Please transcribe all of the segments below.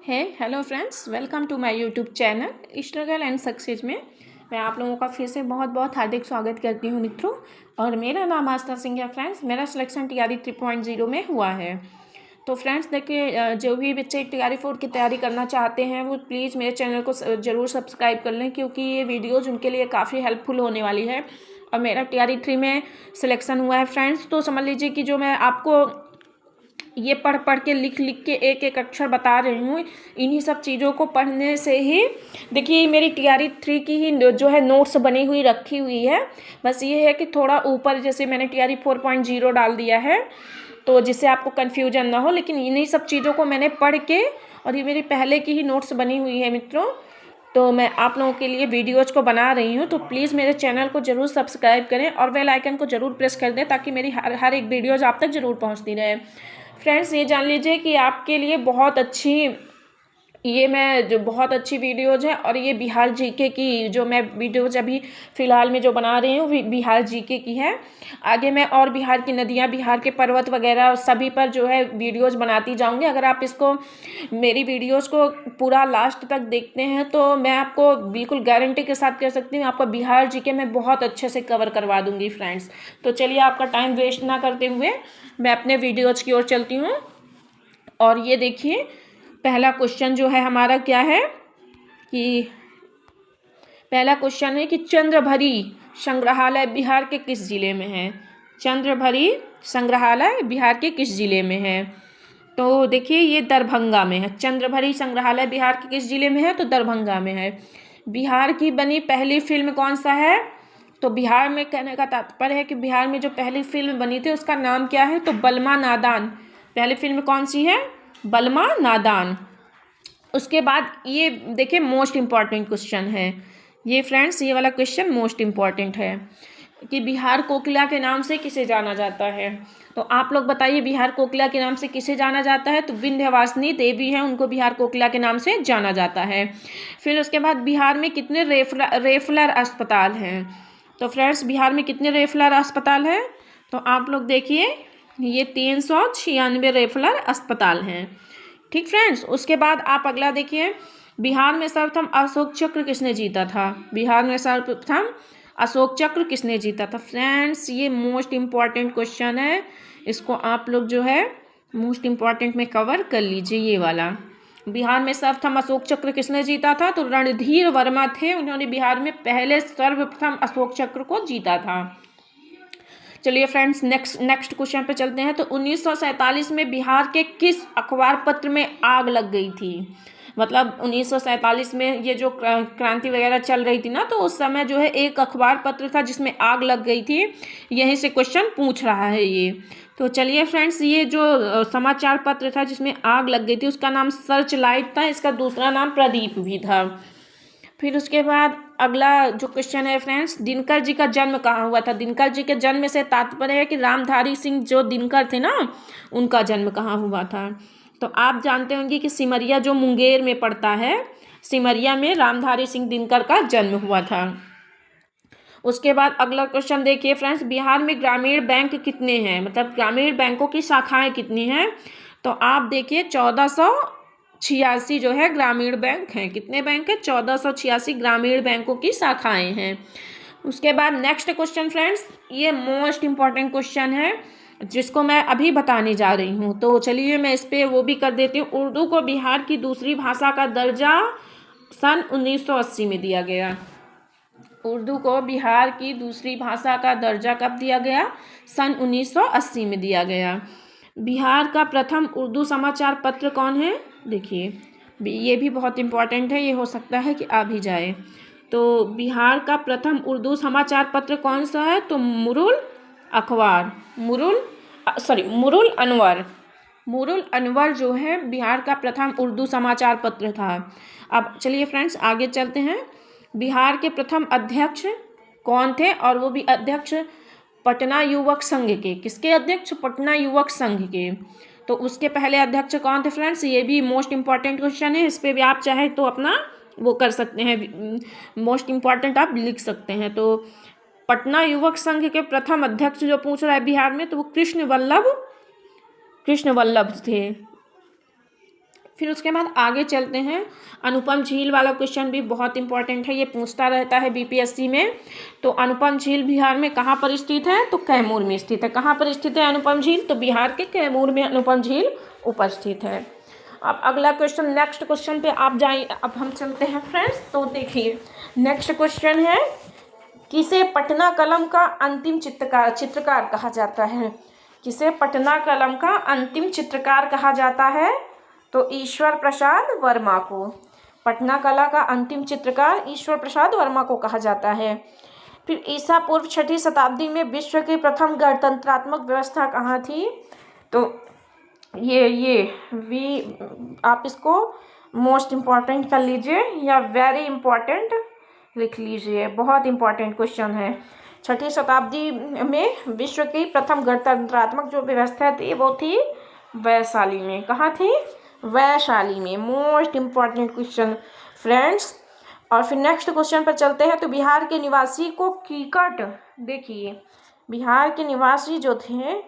Hello friends, welcome to my YouTube channel struggle and success में मैं आप लोगों का फिर से बहुत बहुत हार्दिक स्वागत करती हूँ मित्रों। और मेरा नाम आस्था सिंह है फ्रेंड्स। मेरा सिलेक्शन टीआरई 3.0 में हुआ है। तो फ्रेंड्स देखिए, जो भी बच्चे टीआरई 4 की तैयारी करना चाहते हैं वो प्लीज़ मेरे चैनल को ज़रूर सब्सक्राइब कर लें, क्योंकि ये वीडियोज़ उनके लिए काफ़ी हेल्पफुल होने वाली है। और मेरा टीआरई 3 में सिलेक्शन हुआ है फ्रेंड्स। तो समझ लीजिए कि जो मैं आपको ये पढ़ पढ़ के लिख लिख के एक एक अक्षर बता रही हूँ, इन्हीं सब चीज़ों को पढ़ने से ही देखिए मेरी टीआरई 3 की ही जो है नोट्स बनी हुई रखी हुई है। बस ये है कि थोड़ा ऊपर जैसे मैंने टीआरई 4.0 डाल दिया है, तो जिससे आपको कन्फ्यूजन ना हो। लेकिन इन्हीं सब चीज़ों को मैंने पढ़ के, और ये मेरी पहले की ही नोट्स बनी हुई है मित्रों, तो मैं आप लोगों के लिए वीडियोज़ को बना रही हूँ। तो प्लीज़ मेरे चैनल को ज़रूर सब्सक्राइब करें और बेल आइकन को ज़रूर प्रेस कर दें, ताकि मेरी हर एक वीडियोज़ आप तक ज़रूर पहुँचती रहे। फ्रेंड्स, ये जान लीजिए कि आपके लिए बहुत अच्छी वीडियोज़ है। और ये बिहार जीके की जो मैं वीडियोज़ अभी फ़िलहाल में जो बना रही हूँ बिहार जीके की है। आगे मैं और बिहार की नदियाँ, बिहार के पर्वत वगैरह सभी पर जो है वीडियोज़ बनाती जाऊँगी। अगर आप मेरी वीडियोज़ को पूरा लास्ट तक देखते हैं तो मैं आपको बिल्कुल गारंटी के साथ कह सकती हूँ, आपका बिहार जीके मैं बहुत अच्छे से कवर करवा दूँगी फ्रेंड्स। तो चलिए, आपका टाइम वेस्ट ना करते हुए मैं अपने वीडियोज़ की ओर चलती हूँ। और ये देखिए, पहला क्वेश्चन जो है हमारा क्या है कि पहला क्वेश्चन है कि चंद्रभरी संग्रहालय बिहार के किस जिले में है। चंद्रभरी संग्रहालय बिहार के किस जिले में है? तो देखिए, ये दरभंगा में है। चंद्रभरी संग्रहालय बिहार के किस जिले में है? तो दरभंगा में है। बिहार की बनी पहली फिल्म कौन सा है? तो बिहार में कहने का तात्पर्य है कि बिहार में जो पहली फिल्म बनी थी उसका नाम क्या है? तो बलमा नादान। पहली फिल्म कौन सी है? बलमा नादान। उसके बाद ये देखिए, मोस्ट इम्पॉर्टेंट क्वेश्चन है ये फ्रेंड्स। ये वाला क्वेश्चन मोस्ट इम्पॉर्टेंट है कि बिहार कोकिला के नाम से किसे जाना जाता है। तो आप लोग बताइए, बिहार कोकिला के नाम से किसे जाना जाता है? तो विंध्यवासिनी देवी हैं, उनको बिहार कोकिला के नाम से जाना जाता है। फिर उसके बाद बिहार में कितने रेफलर अस्पताल हैं? तो फ्रेंड्स, बिहार में कितने रेफलर अस्पताल हैं? तो आप लोग देखिए, ये 396 रेफलर अस्पताल हैं। ठीक फ्रेंड्स, उसके बाद आप अगला देखिए, बिहार में सर्वप्रथम अशोक चक्र किसने जीता था? बिहार में सर्वप्रथम अशोक चक्र किसने जीता था? फ्रेंड्स, ये मोस्ट इम्पॉर्टेंट क्वेश्चन है। इसको आप लोग जो है मोस्ट इम्पॉर्टेंट में कवर कर लीजिए। ये वाला, बिहार में सर्वप्रथम अशोक चक्र किसने जीता था? तो रणधीर वर्मा थे, उन्होंने बिहार में पहले सर्वप्रथम अशोक चक्र को जीता था। चलिए फ्रेंड्स, नेक्स्ट क्वेश्चन पे चलते हैं। तो 1947 में बिहार के किस अखबार पत्र में आग लग गई थी? मतलब 1947 में ये जो क्रांति वगैरह चल रही थी ना, तो उस समय जो है एक अखबार पत्र था जिसमें आग लग गई थी। यहीं से क्वेश्चन पूछ रहा है ये। तो चलिए फ्रेंड्स, ये जो समाचार पत्र था जिसमें आग लग गई थी उसका नाम सर्च लाइट था। इसका दूसरा नाम प्रदीप भी था। फिर उसके बाद अगला जो क्वेश्चन है फ्रेंड्स, दिनकर जी का जन्म कहाँ हुआ था? दिनकर जी के जन्म से तात्पर्य है कि रामधारी सिंह जो दिनकर थे ना, उनका जन्म कहाँ हुआ था? तो आप जानते होंगे कि सिमरिया जो मुंगेर में पड़ता है, सिमरिया में रामधारी सिंह दिनकर का जन्म हुआ था। उसके बाद अगला क्वेश्चन देखिए फ्रेंड्स, बिहार में ग्रामीण बैंक कितने हैं? मतलब ग्रामीण बैंकों की शाखाएं कितनी हैं? तो आप देखिए, 1486 जो है ग्रामीण बैंक हैं। कितने बैंक हैं? 1486 ग्रामीण बैंकों की शाखाएं हैं। उसके बाद नेक्स्ट क्वेश्चन फ्रेंड्स, ये मोस्ट इम्पॉर्टेंट क्वेश्चन है जिसको मैं अभी बताने जा रही हूँ। तो चलिए, मैं इस पर वो भी कर देती हूँ। उर्दू को बिहार की दूसरी भाषा का दर्जा सन 1980 में दिया गया। उर्दू को बिहार की दूसरी भाषा का दर्जा कब दिया गया? सन 1980 में दिया गया। बिहार का प्रथम उर्दू समाचार पत्र कौन है? देखिए, ये भी बहुत इम्पोर्टेंट है, ये हो सकता है कि आ भी जाए। तो बिहार का प्रथम उर्दू समाचार पत्र कौन सा है? तो मुरुल अखबार, मुरुल अनवर। मुरुल अनवर जो है बिहार का प्रथम उर्दू समाचार पत्र था। अब चलिए फ्रेंड्स, आगे चलते हैं। बिहार के प्रथम अध्यक्ष कौन थे? और वो भी अध्यक्ष पटना युवक संघ के। किसके अध्यक्ष? पटना युवक संघ के। तो उसके पहले अध्यक्ष कौन थे फ्रेंड्स? ये भी मोस्ट इम्पॉर्टेंट क्वेश्चन है, इस पर भी आप चाहे तो अपना वो कर सकते हैं, मोस्ट इम्पॉर्टेंट आप लिख सकते हैं। तो पटना युवक संघ के प्रथम अध्यक्ष जो पूछ रहा है बिहार में, तो वो कृष्ण वल्लभ थे। फिर उसके बाद आगे चलते हैं। अनुपम झील वाला क्वेश्चन भी बहुत इंपॉर्टेंट है, ये पूछता रहता है बीपीएससी में। तो अनुपम झील बिहार में कहाँ पर स्थित है? तो कैमूर में स्थित है। कहाँ पर स्थित है अनुपम झील? तो बिहार के कैमूर में अनुपम झील उपस्थित है। अब अगला क्वेश्चन, नेक्स्ट क्वेश्चन पे आप जाइए। अब हम चलते हैं फ्रेंड्स। तो देखिए नेक्स्ट क्वेश्चन है, किसे पटना कलम का अंतिम चित्रकार कहा जाता है? किसे पटना कलम का अंतिम चित्रकार कहा जाता है? तो ईश्वर प्रसाद वर्मा को। पटना कला का अंतिम चित्रकार ईश्वर प्रसाद वर्मा को कहा जाता है। फिर ईसा पूर्व 6वीं शताब्दी में विश्व की प्रथम गणतंत्रात्मक व्यवस्था कहाँ थी? तो आप इसको मोस्ट इम्पॉर्टेंट कर लीजिए या वेरी इम्पॉर्टेंट लिख लीजिए, बहुत इम्पॉर्टेंट क्वेश्चन है। 6वीं शताब्दी में विश्व की प्रथम गणतंत्रात्मक जो व्यवस्था थी वो थी वैशाली में। कहाँ थी? वैशाली में। Most important question friends. और फिर नेक्स्ट क्वेश्चन पर चलते हैं। तो बिहार के निवासी को कीकट, देखिए बिहार के निवासी जो थे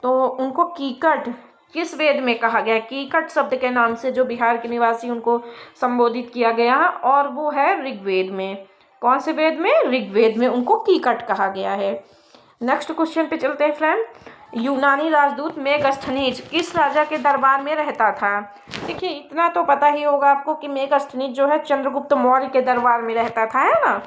तो उनको कीकट किस वेद में कहा गया? कीकट शब्द के नाम से जो बिहार के निवासी उनको संबोधित किया गया और वो है ऋग्वेद में। कौन से वेद में? ऋग्वेद में उनको कीकट कहा गया है। नेक्स्ट क्वेश्चन पे चलते हैं फ्रेंड। यूनानी राजदूत मेगास्थनीज किस राजा के दरबार में रहता था? देखिए इतना तो पता ही होगा आपको कि मेगास्थनीज जो है चंद्रगुप्त मौर्य के दरबार में रहता था, है ना।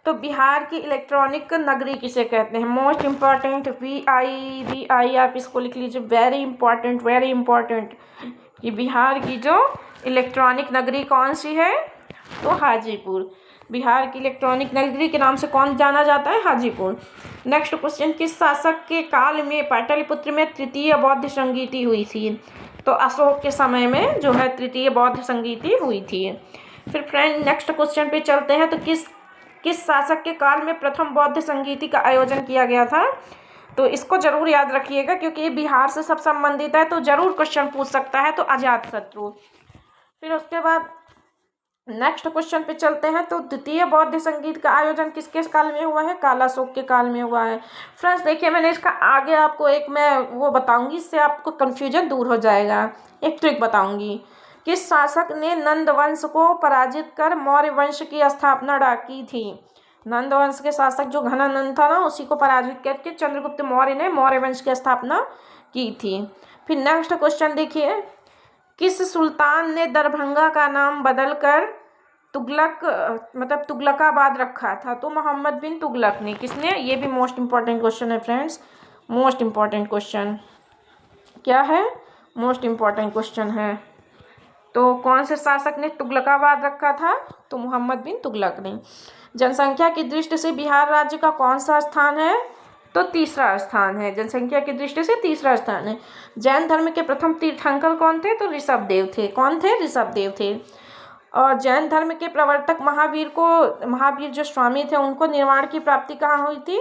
तो बिहार की इलेक्ट्रॉनिक नगरी किसे कहते हैं? मोस्ट इम्पॉर्टेंट VI आप इसको लिख लीजिए, वेरी इंपॉर्टेंट कि बिहार की जो इलेक्ट्रॉनिक नगरी कौन सी है? तो हाजीपुर। बिहार की इलेक्ट्रॉनिक नगरी के नाम से कौन जाना जाता है? हाजीपुर। नेक्स्ट क्वेश्चन, किस शासक के काल में पाटलिपुत्र में तृतीय बौद्ध संगीति हुई थी? तो अशोक के समय में जो है तृतीय बौद्ध संगीति हुई थी। फिर फ्रेंड नेक्स्ट क्वेश्चन पे चलते हैं। तो किस शासक के काल में प्रथम बौद्ध संगीति का आयोजन किया गया था? तो इसको जरूर याद रखिएगा क्योंकि ये बिहार से सब संबंधित है, तो जरूर क्वेश्चन पूछ सकता है। तो अजातशत्रु। फिर उसके बाद नेक्स्ट क्वेश्चन पे चलते हैं। तो द्वितीय बौद्ध संगीत का आयोजन किसके काल में हुआ है? कालाशोक के काल में हुआ है। फ्रेंड्स देखिए मैंने इसका आगे आपको एक मैं वो बताऊंगी, इससे आपको कन्फ्यूजन दूर हो जाएगा। एक ट्रिक बताऊंगी। किस शासक ने नंद वंश को पराजित कर मौर्य वंश की स्थापना की थी? नंद वंश के शासक जो घनानंद था ना, उसी को पराजित करके चंद्रगुप्त मौर्य ने मौर्य वंश की स्थापना की थी। फिर नेक्स्ट क्वेश्चन देखिए, किस सुल्तान ने दरभंगा का नाम बदलकर तुगलकाबाद रखा था? तो मोहम्मद बिन तुगलक ने। किसने? ये भी मोस्ट इम्पॉर्टेंट क्वेश्चन है फ्रेंड्स, मोस्ट इम्पॉर्टेंट क्वेश्चन। क्या है? मोस्ट इम्पॉर्टेंट क्वेश्चन है। तो कौन से शासक ने तुगलकाबाद रखा था? तो मोहम्मद बिन तुगलक ने। जनसंख्या की दृष्टि से बिहार राज्य का कौन सा स्थान है? तो तीसरा स्थान है। जनसंख्या की दृष्टि से तीसरा स्थान है। जैन धर्म के प्रथम तीर्थंकर कौन थे? तो ऋषभदेव थे। कौन थे? ऋषभदेव थे। और जैन धर्म के प्रवर्तक महावीर जो स्वामी थे, उनको निर्वाण की प्राप्ति कहाँ हुई थी?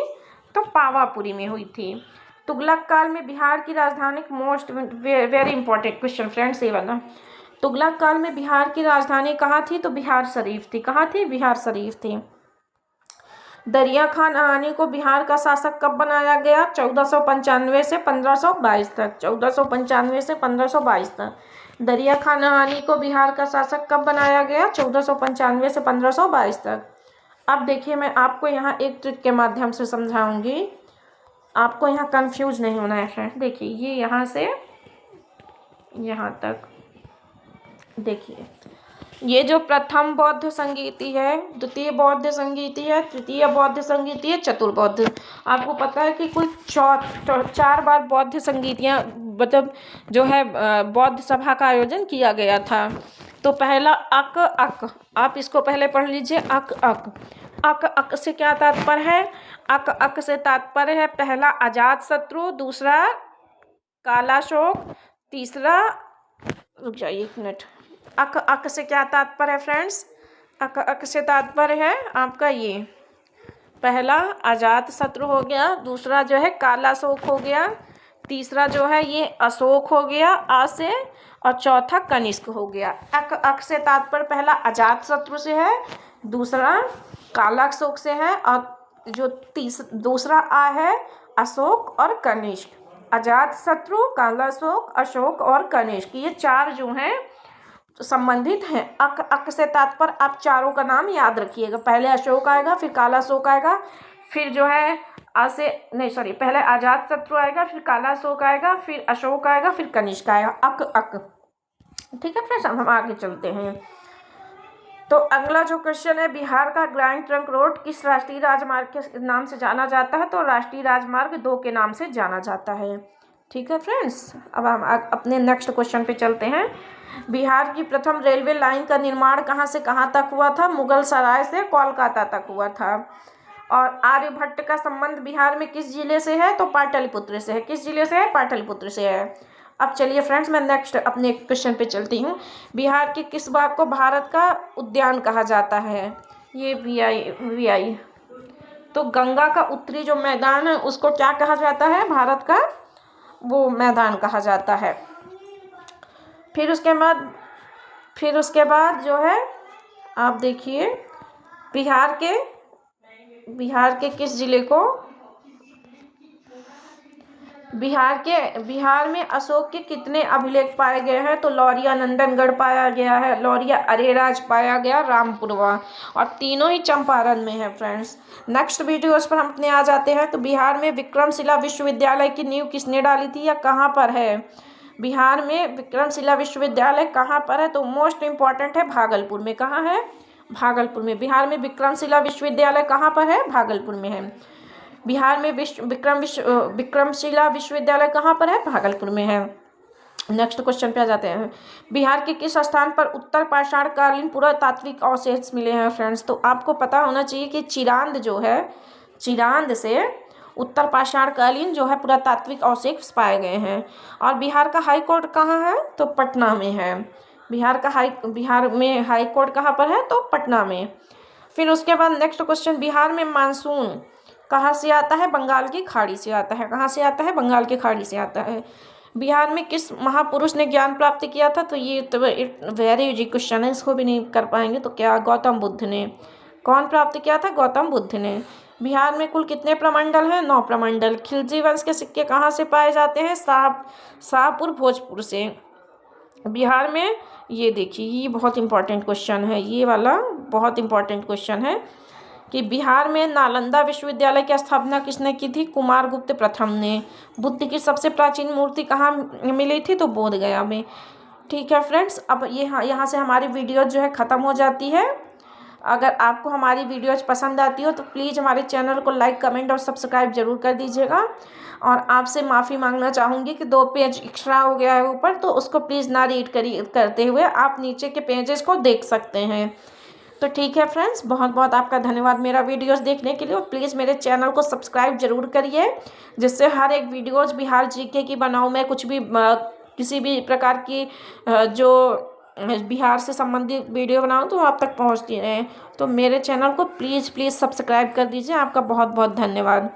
तो पावापुरी में हुई थी। तुगलक काल में बिहार की राजधानी, most very important question friends ये वाला। तुगलक काल में बिहार की राजधानी कहाँ थी? तो बिहार शरीफ थी। कहाँ थी? बिहार शरीफ थी। दरिया खान आनी को बिहार का शासक कब बनाया गया? 1495 से 1522 तक। 1495 से 1522 तक दरिया खान आनी को बिहार का शासक कब बनाया गया? 1495 से 1522 तक। अब देखिए मैं आपको यहाँ एक ट्रिक के माध्यम से समझाऊंगी, आपको यहाँ कंफ्यूज नहीं होना है फ्रेंड। देखिए ये यहाँ से यहाँ तक देखिए, ये जो प्रथम बौद्ध संगीति है, द्वितीय बौद्ध संगीति है, तृतीय बौद्ध संगीति है, चतुर्बौद्ध। आपको पता है कि कुल 4 बार बौद्ध संगीतियाँ मतलब जो है बौद्ध सभा का आयोजन किया गया था। तो पहला अक अक, आप इसको पहले पढ़ लीजिए। अक अक, अक अक से क्या तात्पर्य है? अक अक से तात्पर्य है पहला अजातशत्रु, दूसरा कालाशोक, तीसरा, रुक जाइए एक मिनट। अक अक से क्या तात्पर्य है फ्रेंड्स? अक अक से तात्पर्य है आपका ये पहला अजातशत्रु हो गया, दूसरा जो है कालाशोक हो गया, तीसरा जो है ये अशोक हो गया आ से, और चौथा कनिष्क हो गया। अक अक से तात्पर्य पहला अजातशत्रु से है, दूसरा कालाशोक से है, और जो दूसरा आ है अशोक और कनिष्क। अजातशत्रु, कालाशोक, अशोक और कनिष्क, ये 4 जो हैं संबंधित हैं। अक से तात्पर्य आप चारों का नाम याद रखिएगा। पहले अशोक आएगा, फिर कालाशोक आएगा, फिर जो है पहले अजातशत्रु आएगा, फिर कालाशोक आएगा, फिर अशोक आएगा, फिर कनिष्क आएगा। अक। ठीक है फ्रेंड्स, हम आगे चलते हैं। तो अगला जो क्वेश्चन है, बिहार का ग्रैंड ट्रंक रोड किस राष्ट्रीय राजमार्ग के नाम से जाना जाता है? तो राष्ट्रीय राजमार्ग 2 के नाम से जाना जाता है। ठीक है फ्रेंड्स, अब हम अपने नेक्स्ट क्वेश्चन पे चलते हैं। बिहार की प्रथम रेलवे लाइन का निर्माण कहाँ से कहाँ तक हुआ था? मुगल सराय से कोलकाता तक हुआ था। और आर्यभट्ट का संबंध बिहार में किस जिले से है? तो पाटलिपुत्र से है। किस जिले से है? पाटलिपुत्र से है। अब चलिए फ्रेंड्स, मैं नेक्स्ट अपने क्वेश्चन पे चलती हूँ। बिहार के किस बाग को भारत का उद्यान कहा जाता है? ये वी आई। तो गंगा का उत्तरी जो मैदान है उसको क्या कहा जाता है? भारत का वो मैदान कहा जाता है। फिर उसके बाद जो है आप देखिए, बिहार के किस जिले को बिहार में अशोक के कितने अभिलेख पाए गए हैं? तो लौरिया नंदनगढ़ पाया गया है, लौरिया अरेराज पाया गया, रामपुरवा, और तीनों ही चंपारण में है फ्रेंड्स। नेक्स्ट वीडियोस पर हम अपने आ जाते हैं। तो बिहार में विक्रमशिला विश्वविद्यालय की नींव किसने डाली थी या कहाँ पर है? बिहार में विक्रमशिला विश्वविद्यालय कहाँ पर है? तो मोस्ट इम्पॉर्टेंट है भागलपुर में। कहाँ है? भागलपुर में। बिहार में विक्रमशिला विश्वविद्यालय कहाँ पर है? भागलपुर में है। बिहार में विक्रमशिला विश्वविद्यालय कहाँ पर है? भागलपुर में है। नेक्स्ट क्वेश्चन पे आ जाते हैं। बिहार के किस स्थान पर उत्तर पाषाण कालीन पुरातात्विक अवशेष मिले हैं फ्रेंड्स? तो आपको पता होना चाहिए कि चिरांद से उत्तर पाषाण कालीन जो है पुरातात्विक अवशेष पाए गए हैं। और बिहार का हाई कोर्ट कहाँ है? तो पटना में है। बिहार में हाई कोर्ट कहाँ पर है? तो पटना में। फिर उसके बाद नेक्स्ट क्वेश्चन, बिहार में मानसून कहाँ से आता है? बंगाल की खाड़ी से आता है। कहाँ से आता है? बंगाल की खाड़ी से आता है। बिहार में किस महापुरुष ने ज्ञान प्राप्त किया था? तो ये तो वेरी इजी क्वेश्चन है, इसको भी नहीं कर पाएंगे तो क्या? गौतम बुद्ध ने। कौन प्राप्त किया था? गौतम बुद्ध ने। बिहार में कुल कितने प्रमंडल हैं? 9 प्रमंडल। खिलजी वंश के सिक्के कहाँ से पाए जाते हैं? शाहपुर भोजपुर से। बिहार में ये देखिए, ये बहुत इंपॉर्टेंट क्वेश्चन है, ये वाला बहुत इंपॉर्टेंट क्वेश्चन है कि बिहार में नालंदा विश्वविद्यालय की स्थापना किसने की थी? कुमारगुप्त प्रथम ने। बुद्ध की सबसे प्राचीन मूर्ति कहाँ मिली थी? तो बोधगया में। ठीक है फ्रेंड्स, अब यहाँ से हमारी वीडियो जो है ख़त्म हो जाती है। अगर आपको हमारी वीडियोज पसंद आती हो तो प्लीज़ हमारे चैनल को लाइक, कमेंट और सब्सक्राइब जरूर कर दीजिएगा। और आपसे माफ़ी मांगना चाहूँगी कि 2 पेज एक्स्ट्रा हो गया है ऊपर, तो उसको प्लीज़ ना रीड करते हुए आप नीचे के पेजेस को देख सकते हैं। तो ठीक है फ्रेंड्स, बहुत बहुत आपका धन्यवाद मेरा वीडियोस देखने के लिए। और प्लीज़ मेरे चैनल को सब्सक्राइब जरूर करिए, जिससे हर एक वीडियोस बिहार जीके की बनाऊँ मैं, कुछ भी किसी भी प्रकार की जो बिहार से संबंधित वीडियो बनाऊँ तो आप तक पहुँचती रहे। तो मेरे चैनल को प्लीज़ सब्सक्राइब कर दीजिए। आपका बहुत बहुत धन्यवाद।